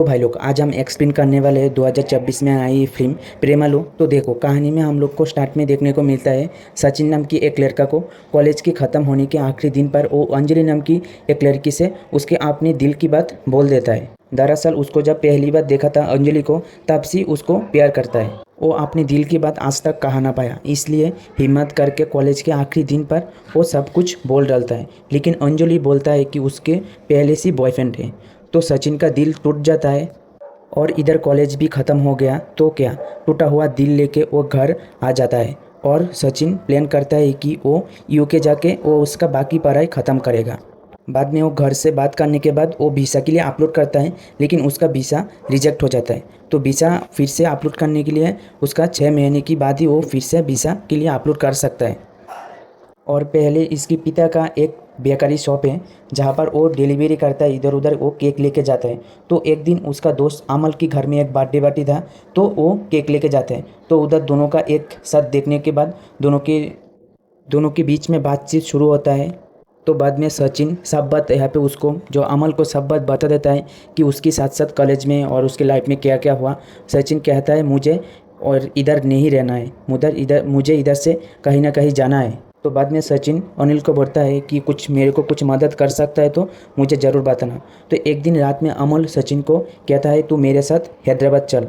तो भाई लोग आज हम एक्सप्लेन करने वाले हैं 2026 में आई फिल्म प्रेमालू। तो देखो कहानी में हम लोग को स्टार्ट में देखने को मिलता है सचिन नाम की एक लड़का को कॉलेज के ख़त्म होने के आखिरी दिन पर वो अंजलि नाम की एक लड़की से उसके अपने दिल की बात बोल देता है। दरअसल उसको जब पहली बार देखा था अंजलि को तब से उसको प्यार करता है। वो अपनी दिल की बात आज तक कहा ना पाया, इसलिए हिम्मत करके कॉलेज के आखिरी दिन पर वो सब कुछ बोल डालता है। लेकिन अंजलि बोलता है कि उसके पहले से बॉयफ्रेंड है। तो सचिन का दिल टूट जाता है और इधर कॉलेज भी ख़त्म हो गया तो क्या, टूटा हुआ दिल लेके वो घर आ जाता है और सचिन प्लान करता है कि वो यूके जाके वो उसका बाकी पढ़ाई ख़त्म करेगा। बाद में वो घर से बात करने के बाद वो वीज़ा के लिए अपलोड करता है, लेकिन उसका वीज़ा रिजेक्ट हो जाता है। तो वीज़ा फिर से अपलोड करने के लिए उसका 6 महीने की बाद ही वो फिर से वीज़ा के लिए अपलोड कर सकता है। और पहले इसके पिता का एक बेकरी शॉप है जहाँ पर वो डिलीवरी करता है, इधर उधर वो केक लेके जाता है। तो एक दिन उसका दोस्त अमल के घर में एक बर्थडे पार्टी था तो वो केक लेके जाते हैं। तो उधर दोनों का एक साथ देखने के बाद दोनों के बीच में बातचीत शुरू होता है। तो बाद में सचिन सब बात यहाँ पे उसको जो अमल को सब बात बता देता है कि उसके साथ साथ कॉलेज में और उसके लाइफ में क्या क्या हुआ। सचिन कहता है मुझे और इधर नहीं रहना है, मुझे इधर से कहीं ना कहीं जाना है। तो बाद में सचिन अनिल को बोलता है कि कुछ मेरे को कुछ मदद कर सकता है तो मुझे ज़रूर बताना। तो एक दिन रात में अमल सचिन को कहता है तू मेरे साथ हैदराबाद चल,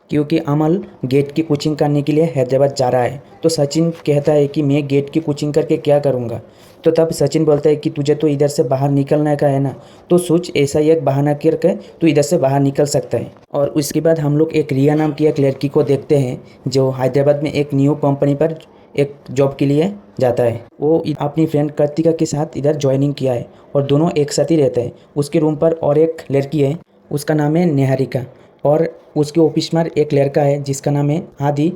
क्योंकि अमल गेट की कोचिंग करने के लिए हैदराबाद जा रहा है। तो सचिन कहता है कि मैं गेट की कोचिंग करके क्या करूँगा। तो तब सचिन बोलता है कि तुझे तो इधर से बाहर निकलने का है ना, तो सोच ऐसा ही एक बहाना करके तू इधर से बाहर निकल सकता है। और उसके बाद हम लोग एक रिया नाम की एक लड़की को देखते हैं जो हैदराबाद में एक न्यू कंपनी पर एक जॉब के लिए जाता है। वो अपनी फ्रेंड कार्तिका के साथ इधर ज्वाइनिंग किया है और दोनों एक साथ ही रहते हैं। उसके रूम पर और एक लड़की है, उसका नाम है निहारिका। और उसके ऑफिस में एक लड़का है जिसका नाम है आदि,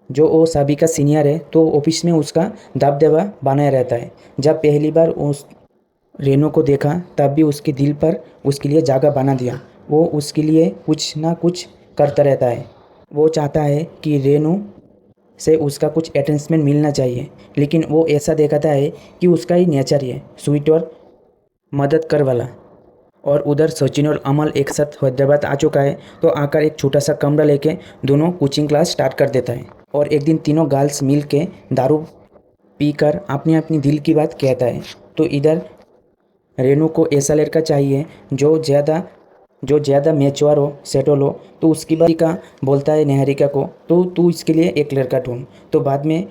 जो वो सभी का सीनियर है। तो ऑफिस में उसका दबदबा बनाए रहता है। जब पहली बार उस रेनू को देखा तब भी उसके दिल पर उसके लिए जगह बना दिया। वो उसके लिए कुछ ना कुछ करता रहता है। वो चाहता है कि रेनू से उसका कुछ अटेंशमेंट मिलना चाहिए, लेकिन वो ऐसा दिखाता है कि उसका ही नेचर है स्वीट और मदद कर वाला। और उधर सचिन और अमल एक साथ हैदराबाद आ चुका है तो आकर एक छोटा सा कमरा लेके दोनों कोचिंग क्लास स्टार्ट कर देता है। और एक दिन तीनों गर्ल्स मिल के दारू पीकर अपनी अपनी दिल की बात कहता है। तो इधर रेनू को ऐसा लड़का चाहिए जो ज़्यादा मैच्योर हो, सेटल हो। तो उसकी बात का बोलता है निहारिका को तो तू इसके लिए एक लड़का ढूंढ। तो बाद में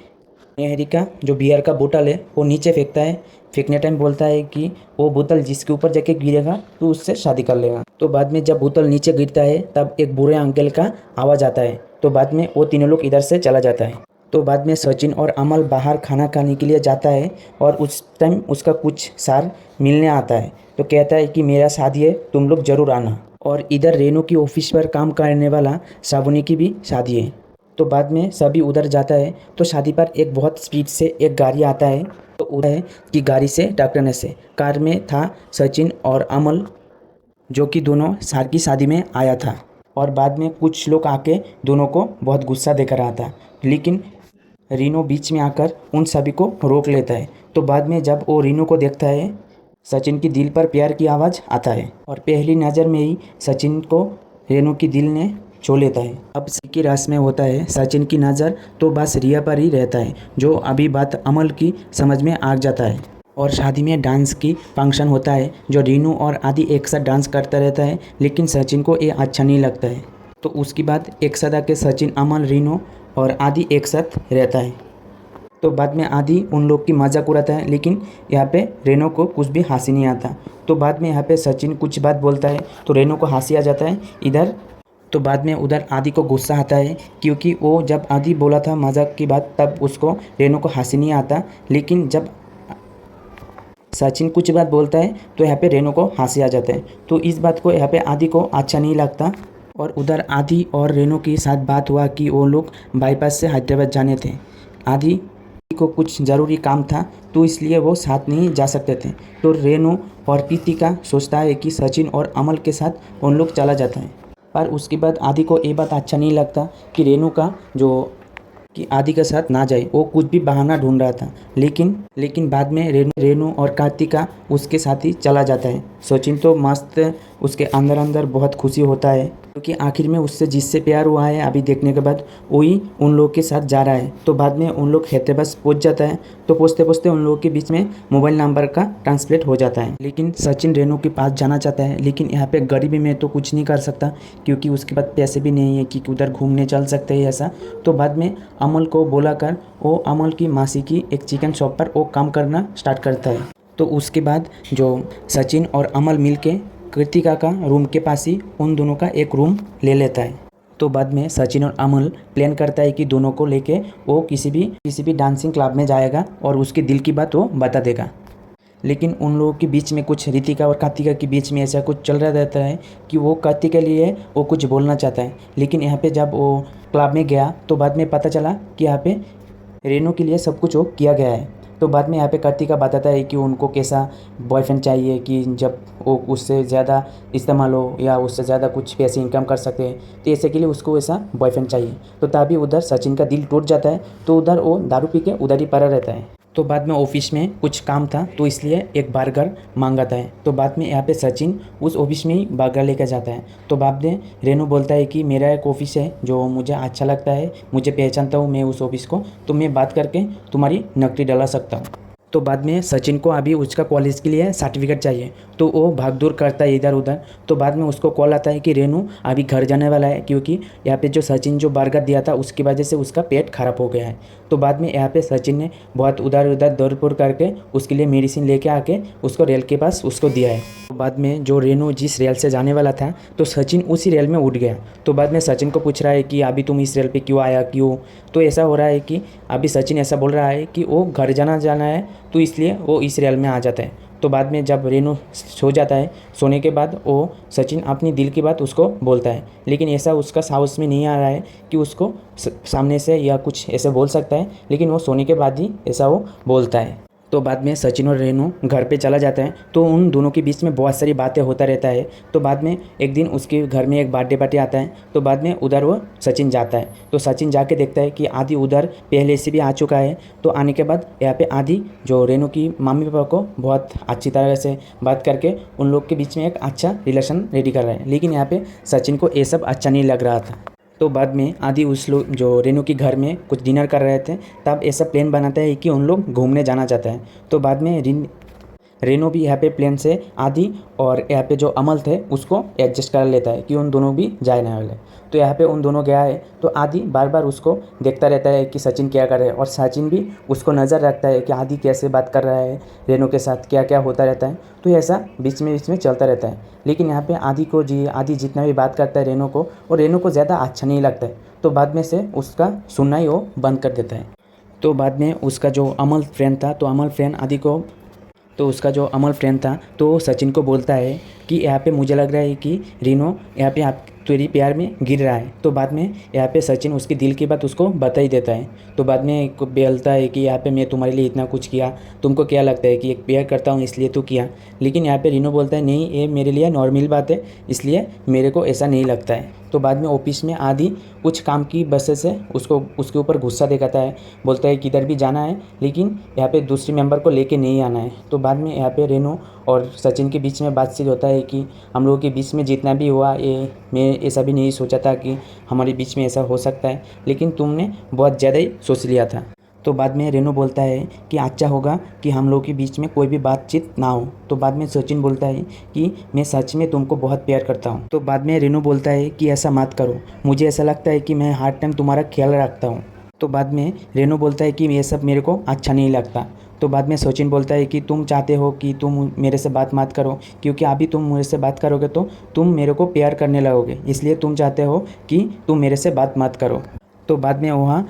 निहारिका जो बियर का बोतल है वो नीचे फेंकता है। फेंकने टाइम बोलता है कि वो बोतल जिसके ऊपर जाके गिरेगा तो उससे शादी कर लेगा। तो बाद में जब बोतल नीचे गिरता है तब एक बुरे अंकल का आवाज़ आता है। तो बाद में वो तीनों लोग इधर से चला जाता है। तो बाद में सचिन और अमल बाहर खाना खाने के लिए जाता है और उस टाइम उसका कुछ सार मिलने आता है। तो कहता है कि मेरा शादी है, तुम लोग ज़रूर आना। और इधर रेनू की ऑफिस पर काम करने वाला श्रावणी की भी शादी है। तो बाद में सभी उधर जाता है तो शादी पर एक बहुत स्पीड से एक गाड़ी आता है। तो उधर है कि गाड़ी से टकराने से कार में था सचिन और अमल, जो कि दोनों सार की शादी में आया था। और बाद में कुछ लोग आके दोनों को बहुत गुस्सा देकर रहा था, लेकिन रीनो बीच में आकर उन सभी को रोक लेता है। तो बाद में जब वो रीनो को देखता है सचिन की दिल पर प्यार की आवाज़ आता है और पहली नज़र में ही सचिन को रेनू की दिल ने छू लेता है। अब की रास में होता है सचिन की नज़र तो बस रिया पर ही रहता है, जो अभी बात अमल की समझ में आ जाता है। और शादी में डांस की फंक्शन होता है जो रीनू और आदि एक साथ डांस करता रहता है, लेकिन सचिन को ये अच्छा नहीं लगता है। तो उसके बाद एक साथ आके सचिन, अमल, रीनू और आदि एक साथ रहता है। तो बाद में आदि उन लोग की मजाक उड़ाता है, लेकिन यहाँ पे रेनू को कुछ भी हंसी नहीं आता। तो बाद में यहाँ पे सचिन कुछ बात बोलता है तो रेनू को हंसी आ जाता है इधर। तो बाद में उधर आदि को गुस्सा आता है, क्योंकि वो जब आदि बोला था मजाक की बात तब उसको रेनू को हंसी नहीं आता, लेकिन जब सचिन कुछ बात बोलता है तो यहाँ पे रेनू को हंसी आ जाता है। तो इस बात को यहाँ पे आदि को अच्छा नहीं लगता। और उधर आदि और रेनू के साथ बात हुआ कि वो लोग बाईपास से हैदराबाद जाने थे। आदि को कुछ ज़रूरी काम था तो इसलिए वो साथ नहीं जा सकते थे। तो रेनू और कृतिका सोचता है कि सचिन और अमल के साथ उन लोग चला जाता है। पर उसके बाद आदि को ये बात अच्छा नहीं लगता कि रेनू का कि आदि के साथ ना जाए, वो कुछ भी बहाना ढूंढ रहा था। लेकिन बाद में रेनू और कार्तिका उसके साथ ही चला जाता है। सचिन तो मस्त उसके अंदर अंदर बहुत खुशी होता है, क्योंकि आखिर में उससे जिससे प्यार हुआ है अभी देखने के बाद वही उन लोग के साथ जा रहा है। तो बाद में उन लोग हैदराबाद पहुंच जाता है। तो पहुँचते पहुँचते उन लोगों के बीच में मोबाइल नंबर का ट्रांसलेट हो जाता है। लेकिन सचिन रेनू के पास जाना चाहता है, लेकिन यहाँ पे गरीबी में तो कुछ नहीं कर सकता, क्योंकि उसके पास पैसे भी नहीं है कि उधर घूमने चल सकते हैं ऐसा। तो बाद में अमल को बोलाकर वो अमल की मासी की एक चिकन शॉप पर वो काम करना स्टार्ट करता है। तो उसके बाद जो सचिन और अमल मिलके कृतिका का रूम के पास ही उन दोनों का एक रूम ले लेता है। तो बाद में सचिन और अमल प्लान करता है कि दोनों को लेके वो किसी भी डांसिंग क्लब में जाएगा और उसके दिल की बात वो बता देगा। लेकिन उन लोगों के बीच में कुछ, रितिका और कार्तिका के बीच में ऐसा कुछ चल रहा रहता है कि वो कार्तिका के लिए वो कुछ बोलना चाहता है। लेकिन यहाँ पे जब वो क्लब में गया तो बाद में पता चला कि यहाँ पे रेनू के लिए सब कुछ वो किया गया है। तो बाद में यहाँ पे कार्तिका बताता है कि उनको कैसा बॉयफ्रेंड चाहिए कि जब वो उससे ज़्यादा इस्तेमाल हो या उससे ज़्यादा कुछ पैसे इनकम कर सके, तो ऐसे के लिए उसको ऐसा बॉयफ्रेंड चाहिए। तो तभी उधर सचिन का दिल टूट जाता है। तो उधर वो दारू पी के उधर ही पड़ा रहता है। तो बाद में ऑफिस में कुछ काम था तो इसलिए एक बर्गर मांगाता है। तो बाद में यहाँ पे सचिन उस ऑफिस में ही बर्गर लेकर जाता है। तो बाद में रेनू बोलता है कि मेरा एक ऑफिस है जो मुझे अच्छा लगता है, मुझे पहचानता हूँ मैं उस ऑफिस को, तो मैं बात करके तुम्हारी नौकरी डला सकता हूँ। तो बाद में सचिन को अभी उसका कॉलेज के लिए सर्टिफिकेट चाहिए, तो वो भाग दौड़ करता है इधर उधर। तो बाद में उसको कॉल आता है कि रेनू अभी घर जाने वाला है, क्योंकि यहाँ पे जो सचिन जो बर्गर दिया था उसकी वजह से उसका पेट खराब हो गया है। तो बाद में यहाँ पे सचिन ने बहुत उधर उधर दौड़ पुर करके उसके लिए मेडिसिन लेके आके उसको रेल के पास उसको दिया है। तो बाद में जो रेनू जिस रेल से जाने वाला था तो सचिन उसी रेल में उठ गया। तो बाद में सचिन को पूछ रहा है कि अभी तुम इस रेल पे क्यों आया, क्यों? तो ऐसा हो रहा है कि अभी सचिन ऐसा बोल रहा है कि वो घर जाना है, तो इसलिए वो इस रेल में आ जाता है। तो बाद में जब रेनू सो जाता है, सोने के बाद वो सचिन अपनी दिल की बात उसको बोलता है। लेकिन ऐसा उसका साहस में नहीं आ रहा है कि उसको सामने से या कुछ ऐसे बोल सकता है, लेकिन वो सोने के बाद ही ऐसा वो बोलता है। तो बाद में सचिन और रेनू घर पे चला जाता है। तो उन दोनों के बीच में बहुत सारी बातें होता रहता है। तो बाद में एक दिन उसके घर में एक बर्थडे पार्टी आता है। तो बाद में उधर वो सचिन जाता है। तो सचिन जाके देखता है कि आदि उधर पहले से भी आ चुका है। तो आने के बाद यहाँ पे आदि जो रेनू की मम्मी पापा को बहुत अच्छी तरह से बात करके उन लोग के बीच में एक अच्छा रिलेशन रेडी कर रहा है। लेकिन यहाँ पे सचिन को ये सब अच्छा नहीं लग रहा था। तो बाद में आदि उस लोग जो रेनू के घर में कुछ डिनर कर रहे थे, तब ऐसा प्लान बनाता है कि उन लोग घूमने जाना चाहता है। तो बाद में रेनू भी यहाँ पे प्लेन से आदि और यहाँ पे जो अमल थे उसको एडजस्ट कर लेता है कि उन दोनों भी जाने वाले। तो यहाँ पे उन दोनों गया है। तो आदि बार बार उसको देखता रहता है कि सचिन क्या कर रहा है, और सचिन भी उसको नज़र रखता है कि आदि कैसे बात कर रहा है, रेनू के साथ क्या क्या होता रहता है। तो ऐसा बीच में चलता रहता है। लेकिन यहाँ पे आदि जितना भी बात करता है रेनू को, और रेनू को ज़्यादा अच्छा नहीं लगता है। तो बाद में से उसका सुनना ही वो बंद कर देता है। तो बाद में उसका जो अमल फ्रेंड था, तो अमल फ्रेंड आदि को तो उसका जो अमल फ्रेंड था तो सचिन को बोलता है कि यहाँ पे मुझे लग रहा है कि रीनो यहाँ पे आप तेरी प्यार में गिर रहा है। तो बाद में यहाँ पे सचिन उसकी दिल की बात उसको बता ही देता है। तो बाद में बोलता है कि यहाँ पे मैं तुम्हारे लिए इतना कुछ किया, तुमको क्या लगता है कि एक प्यार करता हूँ इसलिए तो किया। लेकिन यहाँ पे रीनो बोलता है नहीं, ये मेरे लिए नॉर्मल बात है, इसलिए मेरे को ऐसा नहीं लगता है। तो बाद में ऑफिस में आदि कुछ काम की वजह से उसको उसके ऊपर गुस्सा दिखाता है, बोलता है कि इधर भी जाना है लेकिन यहाँ पे दूसरी मेंबर को लेके नहीं आना है। तो बाद में यहाँ पे रेनू और सचिन के बीच में बातचीत होता है कि हम लोगों के बीच में जितना भी हुआ, ये मैं ऐसा भी नहीं सोचा था कि हमारे बीच में ऐसा हो सकता है, लेकिन तुमने बहुत ज़्यादा ही सोच लिया था। तो बाद में रेनू बोलता है कि अच्छा होगा कि हम लोगों के बीच में कोई भी बातचीत ना हो। तो बाद में सचिन बोलता है कि मैं सच में तुमको बहुत प्यार करता हूँ। तो बाद में रेनू बोलता है कि ऐसा मत करो, मुझे ऐसा लगता है कि मैं हर टाइम तुम्हारा ख्याल रखता हूँ। तो बाद में रेनू बोलता है कि ये सब मेरे को अच्छा नहीं लगता। तो बाद में सचिन बोलता है कि तुम चाहते हो कि तुम मेरे से बात मत करो, क्योंकि अभी तुम मेरे से बात करोगे तो तुम मेरे को प्यार करने लगोगे, इसलिए तुम चाहते हो कि तुम मेरे से बात मत करो। तो बाद में वहाँ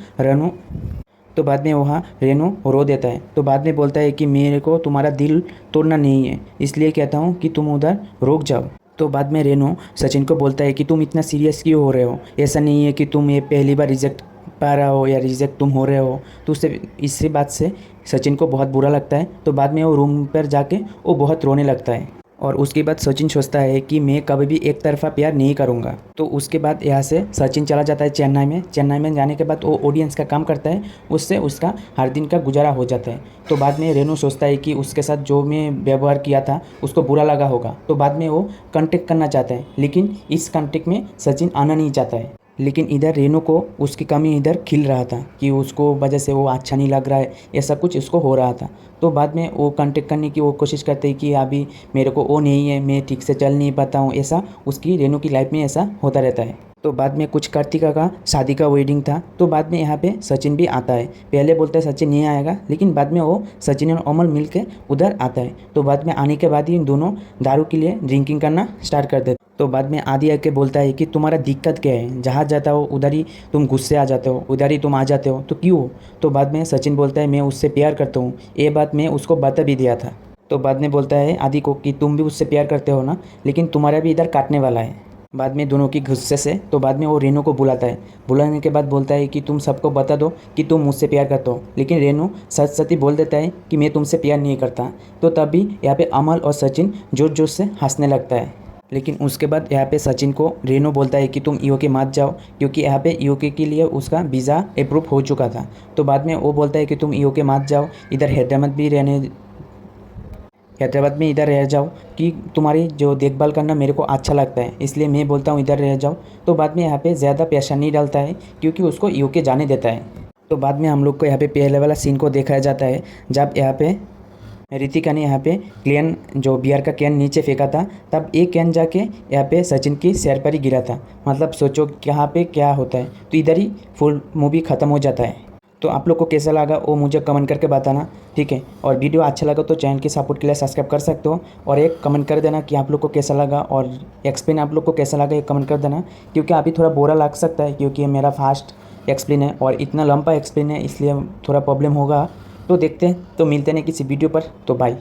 रेनू रो देता है। तो बाद में बोलता है कि मेरे को तुम्हारा दिल तोड़ना नहीं है, इसलिए कहता हूँ कि तुम उधर रुक जाओ। तो बाद में रेनू सचिन को बोलता है कि तुम इतना सीरियस क्यों हो रहे हो, ऐसा नहीं है कि तुम ये पहली बार रिजेक्ट पा रहा हो या रिजेक्ट तुम हो रहे हो। तो उससे इसी बात से सचिन को बहुत बुरा लगता है। तो बाद में वो रूम पर जाके वो बहुत रोने लगता है। और उसके बाद सचिन सोचता है कि मैं कभी भी एक तरफा प्यार नहीं करूँगा। तो उसके बाद यहाँ से सचिन चला जाता है चेन्नई में जाने के बाद वो ऑडियंस का काम करता है, उससे उसका हर दिन का गुजारा हो जाता है। तो बाद में रेनू सोचता है कि उसके साथ जो मैं व्यवहार किया था उसको बुरा लगा होगा, तो बाद में वो कॉन्टेक्ट करना चाहता है, लेकिन इस कॉन्टेक्ट में सचिन आना नहीं चाहता है। लेकिन इधर रेनू को उसकी कमी इधर खिल रहा था कि उसको वजह से वो अच्छा नहीं लग रहा है, ऐसा कुछ उसको हो रहा था। तो बाद में वो कांटेक्ट करने की वो कोशिश करते हैं कि अभी मेरे को वो नहीं है, मैं ठीक से चल नहीं पाता हूँ, ऐसा उसकी रेनू की लाइफ में ऐसा होता रहता है। तो बाद में कुछ कार्तिका का शादी का वेडिंग था, तो बाद में यहाँ पे सचिन भी आता है। पहले बोलता है सचिन नहीं आएगा, लेकिन बाद में वो सचिन और अमल मिल के उधर आता है। तो बाद में आने के बाद ही दोनों दारू के लिए ड्रिंकिंग करना स्टार्ट कर देते। तो बाद में आदि आके बोलता है कि तुम्हारा दिक्कत क्या है, जहाँ जाता हो उधर ही तुम गुस्से आ जाते हो, उधर ही तुम आ जाते हो, तो क्यों? तो बाद में सचिन बोलता है मैं उससे प्यार करता हूँ, ये बात मैं उसको बता भी दिया था। तो बाद में बोलता है आदि को कि तुम भी उससे प्यार करते हो ना, लेकिन तुम्हारा भी इधर काटने वाला है। बाद में दोनों की गुस्से से तो बाद में वो रेनू को बुलाता है। बुलाने के बाद बोलता है कि तुम सबको बता दो कि तुम मुझसे प्यार करते हो, लेकिन रेनू सच सच ही बोल देता है कि मैं तुमसे प्यार नहीं करता। तो तभी यहाँ पे अमल और सचिन जोर जोर से हंसने लगता है। लेकिन उसके बाद यहाँ पे सचिन को रेनू बोलता है कि तुम ईओके मत जाओ, क्योंकि यहाँ पे ईओके के लिए उसका वीज़ा अप्रूव हो चुका था। तो बाद में वो बोलता है कि तुम ईओके मत जाओ, इधर हैदराबाद में इधर रह जाओ, कि तुम्हारी जो देखभाल करना मेरे को अच्छा लगता है, इसलिए मैं बोलता हूँ इधर रह जाओ। तो बाद में यहाँ पे ज़्यादा पैसा नहीं डालता है, क्योंकि उसको यूके जाने देता है। तो बाद में हम लोग को यहाँ पे पहले वाला सीन को दिखाया जाता है, जब यहाँ पे रितिका ने यहाँ पे कैन, जो बियर का कैन नीचे फेंका था, तब एक कैन जाके यहाँ पे सचिन की सिर पर ही गिरा था। मतलब सोचो यहाँ पे क्या होता है। तो इधर ही फुल मूवी ख़त्म हो जाता है। तो आप लोग को कैसा लगा वो मुझे कमेंट करके बताना, ठीक है। और वीडियो अच्छा लगा तो चैनल की सपोर्ट के लिए सब्सक्राइब कर सकते हो, और एक कमेंट कर देना कि आप लोग को कैसा लगा, और एक्सप्लेन आप लोग को कैसा लगा एक कमेंट कर देना, क्योंकि अभी थोड़ा बोरा लग सकता है, क्योंकि ये मेरा फास्ट एक्सप्लेन है और इतना लंबा एक्सप्लेन है, इसलिए थोड़ा प्रॉब्लम होगा। तो देखते हैं, तो मिलते हैं किसी वीडियो पर। तो बाय।